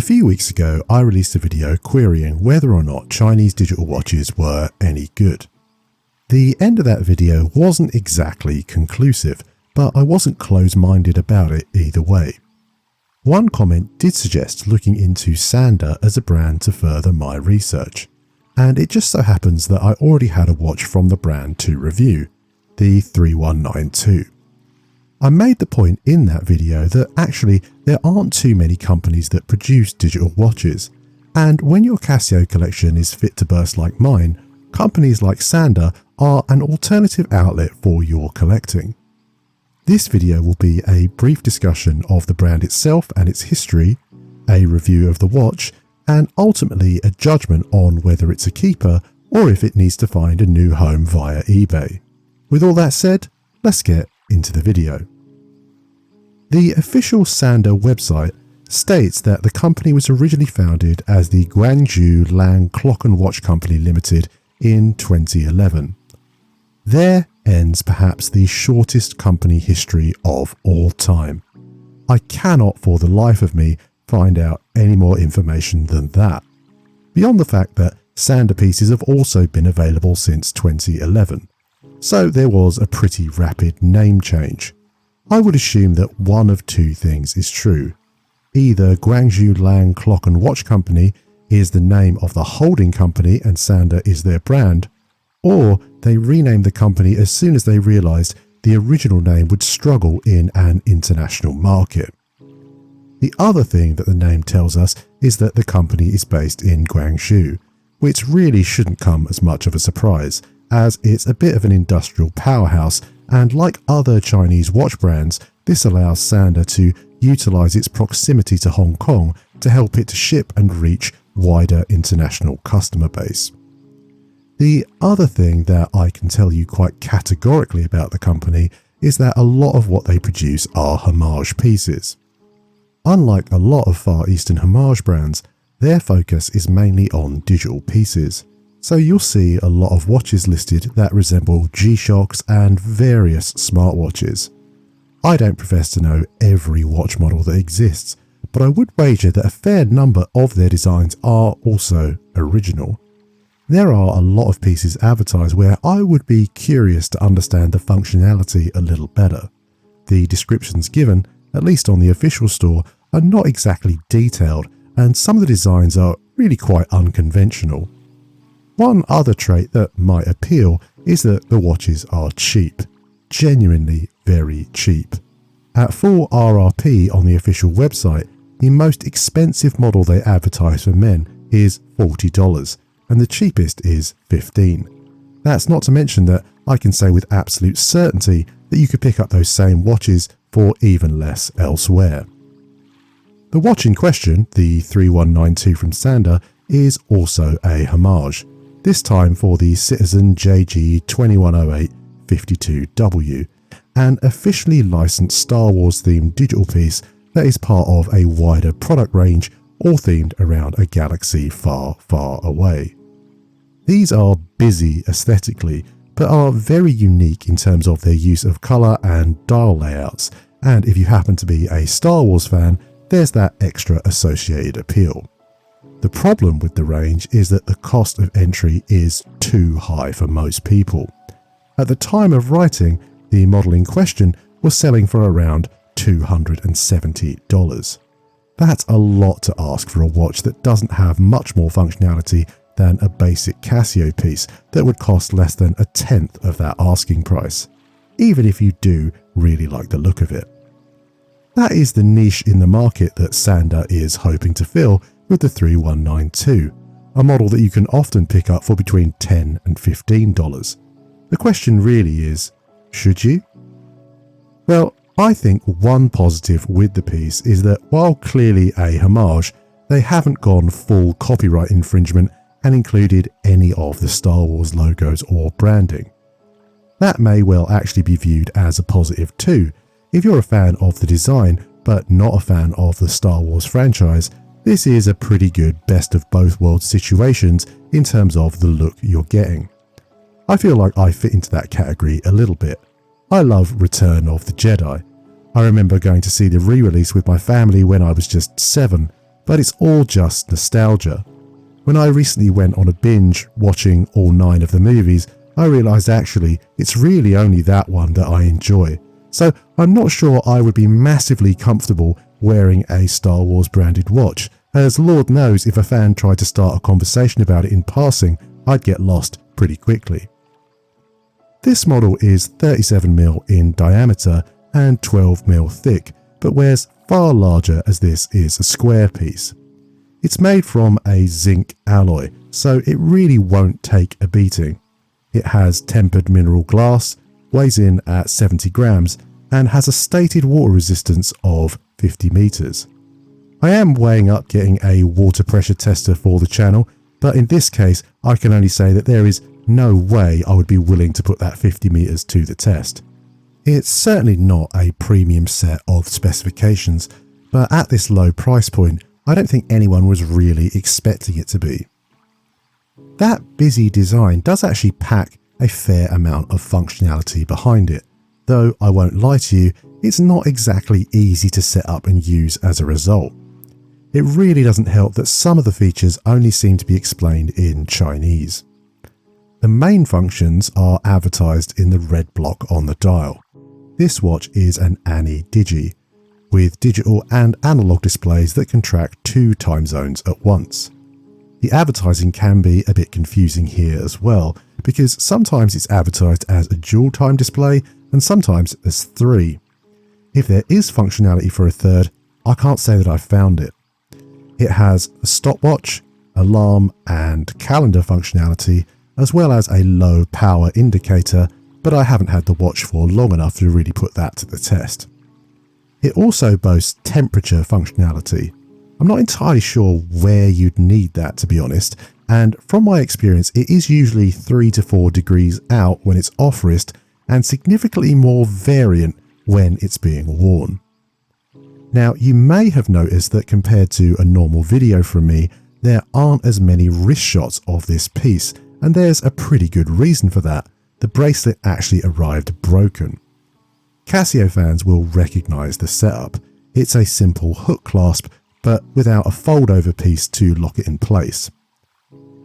few weeks ago, I released a video querying whether or not Chinese digital watches were any good. The end of that video wasn't exactly conclusive, but I wasn't close-minded about it either way. One comment did suggest looking into SANDA as a brand to further my research, and it just so happens that I already had a watch from the brand to review, the 3192. I made the point in that video that actually there aren't too many companies that produce digital watches, and when your Casio collection is fit to burst like mine, companies like SANDA are an alternative outlet for your collecting. This video will be a brief discussion of the brand itself and its history, a review of the watch, and ultimately a judgment on whether it's a keeper or if it needs to find a new home via eBay. With all that said, let's get into the video. The official SANDA website states that the company was originally founded as the Guangzhou Lang Clock and Watch Company Limited in 2011. There ends perhaps the shortest company history of all time. I cannot for the life of me find out any more information than that, beyond the fact that SANDA pieces have also been available since 2011, so there was a pretty rapid name change. I would assume that one of two things is true. Either Guangzhou Lang Clock and Watch Company is the name of the holding company and SANDA is their brand, or they renamed the company as soon as they realised the original name would struggle in an international market. The other thing that the name tells us is that the company is based in Guangzhou, which really shouldn't come as much of a surprise, as it's a bit of an industrial powerhouse, and like other Chinese watch brands, this allows SANDA to utilise its proximity to Hong Kong to help it to ship and reach wider international customer base. The other thing that I can tell you quite categorically about the company is that a lot of what they produce are homage pieces. Unlike a lot of Far Eastern homage brands, their focus is mainly on digital pieces. So you'll see a lot of watches listed that resemble G-Shocks and various smartwatches. I don't profess to know every watch model that exists, but I would wager that a fair number of their designs are also original. There are a lot of pieces advertised where I would be curious to understand the functionality a little better. The descriptions given, at least on the official store, are not exactly detailed, and some of the designs are really quite unconventional. One other trait that might appeal is that the watches are cheap, genuinely very cheap. At full RRP on the official website, the most expensive model they advertise for men is $40 and the cheapest is $15. That's not to mention that I can say with absolute certainty that you could pick up those same watches for even less elsewhere. The watch in question, the 3192 from SANDA, is also a homage, this time for the Citizen JG 2108-52W, an officially licensed Star Wars themed digital piece that is part of a wider product range all themed around a galaxy far, far away. These are busy aesthetically, but are very unique in terms of their use of colour and dial layouts, and if you happen to be a Star Wars fan, there's that extra associated appeal. The problem with the range is that the cost of entry is too high for most people. At the time of writing, the model in question was selling for around $270. That's a lot to ask for a watch that doesn't have much more functionality than a basic Casio piece that would cost less than a tenth of that asking price, even if you do really like the look of it. That is the niche in the market that SANDA is hoping to fill with the 3192, a model that you can often pick up for between $10 and $15. The question really is, should you? Well, I think one positive with the piece is that while clearly a homage, they haven't gone full copyright infringement and included any of the Star Wars logos or branding. That may well actually be viewed as a positive too. If you're a fan of the design but not a fan of the Star Wars franchise, this is a pretty good best of both worlds situations in terms of the look you're getting. I feel like I fit into that category a little bit. I love Return of the Jedi. I remember going to see the re-release with my family when I was just 7, but it's all just nostalgia. When I recently went on a binge watching all 9 of the movies, I realised actually it's really only that one that I enjoy. So I'm not sure I would be massively comfortable wearing a Star Wars branded watch, as Lord knows if a fan tried to start a conversation about it in passing, I'd get lost pretty quickly. This model is 37mm in diameter and 12mm thick, but wears far larger as this is a square piece. It's made from a zinc alloy, so it really won't take a beating. It has tempered mineral glass, weighs in at 70 grams, and has a stated water resistance of 50 meters. I am weighing up getting a water pressure tester for the channel, but in this case I can only say that there is no way I would be willing to put that 50 meters to the test. It's certainly not a premium set of specifications, but at this low price point, I don't think anyone was really expecting it to be. That busy design does actually pack a fair amount of functionality behind it, though I won't lie to you, it's not exactly easy to set up and use as a result. It really doesn't help that some of the features only seem to be explained in Chinese. The main functions are advertised in the red block on the dial. This watch is an Ani Digi, with digital and analog displays that can track 2 time zones at once. The advertising can be a bit confusing here as well, because sometimes it's advertised as a dual time display and sometimes as 3. If there is functionality for a third, I can't say that I've found it. It has a stopwatch, alarm and calendar functionality, as well as a low power indicator, but I haven't had the watch for long enough to really put that to the test. It also boasts temperature functionality. I'm not entirely sure where you'd need that, to be honest, and from my experience it is usually 3 to 4 degrees out when it's off wrist and significantly more variant when it's being worn. Now, you may have noticed that compared to a normal video from me, there aren't as many wrist shots of this piece, and there's a pretty good reason for that. The bracelet actually arrived broken. Casio fans will recognise the setup. It's a simple hook clasp, but without a fold-over piece to lock it in place.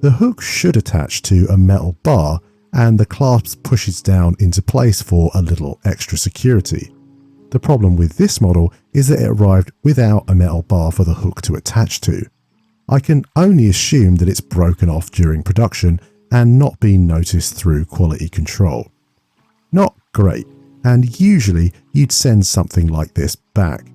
The hook should attach to a metal bar, and the clasp pushes down into place for a little extra security. The problem with this model is that it arrived without a metal bar for the hook to attach to. I can only assume that it's broken off during production and not been noticed through quality control. Not great, and usually you'd send something like this back.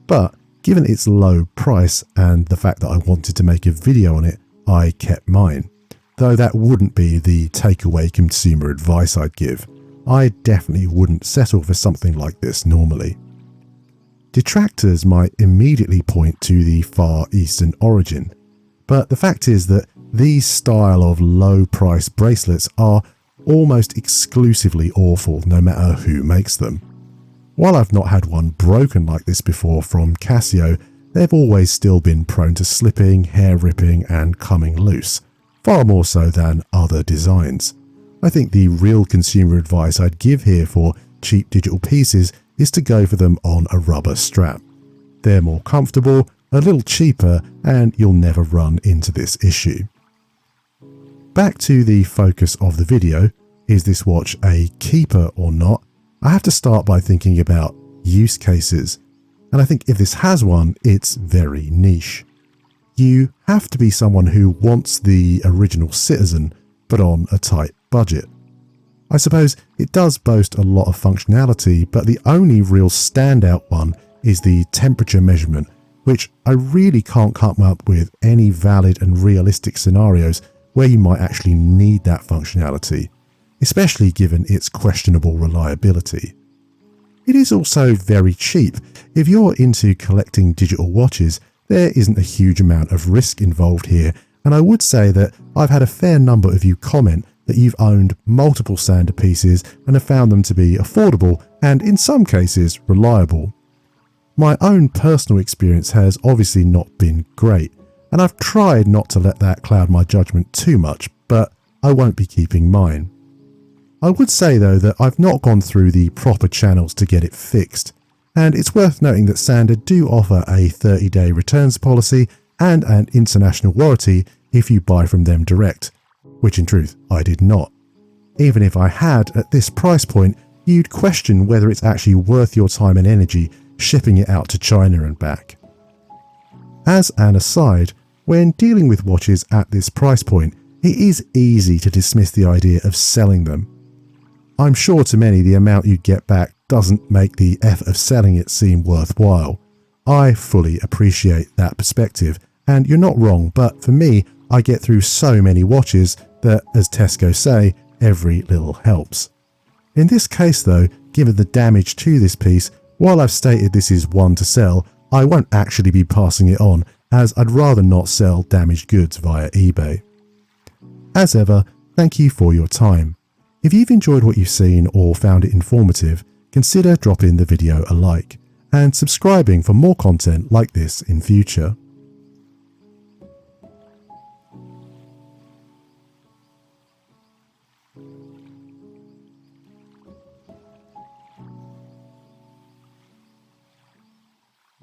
But given its low price and the fact that I wanted to make a video on it, I kept mine. Though that wouldn't be the takeaway consumer advice I'd give. I definitely wouldn't settle for something like this normally. Detractors might immediately point to the Far Eastern origin, but the fact is that these style of low price bracelets are almost exclusively awful no matter who makes them. While I've not had one broken like this before from Casio, they've always still been prone to slipping, hair ripping and coming loose, far more so than other designs. I think the real consumer advice I'd give here for cheap digital pieces is to go for them on a rubber strap. They're more comfortable, a little cheaper, and you'll never run into this issue. Back to the focus of the video, is this watch a keeper or not? I have to start by thinking about use cases, and I think if this has one, it's very niche. You have to be someone who wants the original Citizen, but on a tight budget. I suppose it does boast a lot of functionality, but the only real standout one is the temperature measurement, which I really can't come up with any valid and realistic scenarios where you might actually need that functionality, especially given its questionable reliability. It is also very cheap. If you're into collecting digital watches, there isn't a huge amount of risk involved here, and I would say that I've had a fair number of you comment that you've owned multiple SANDA pieces and have found them to be affordable and in some cases reliable. My own personal experience has obviously not been great, and I've tried not to let that cloud my judgment too much, but I won't be keeping mine. I would say though that I've not gone through the proper channels to get it fixed, and it's worth noting that SANDA do offer a 30-day returns policy, and an international warranty if you buy from them direct, which in truth I did not. Even if I had, at this price point, you'd question whether it's actually worth your time and energy shipping it out to China and back. As an aside, when dealing with watches at this price point, it is easy to dismiss the idea of selling them. I'm sure to many the amount you get back doesn't make the effort of selling it seem worthwhile. I fully appreciate that perspective, and you're not wrong, but for me, I get through so many watches that, as Tesco say, every little helps. In this case though, given the damage to this piece, while I've stated this is one to sell, I won't actually be passing it on, as I'd rather not sell damaged goods via eBay. As ever, thank you for your time. If you've enjoyed what you've seen or found it informative, consider dropping the video a like and subscribing for more content like this in future.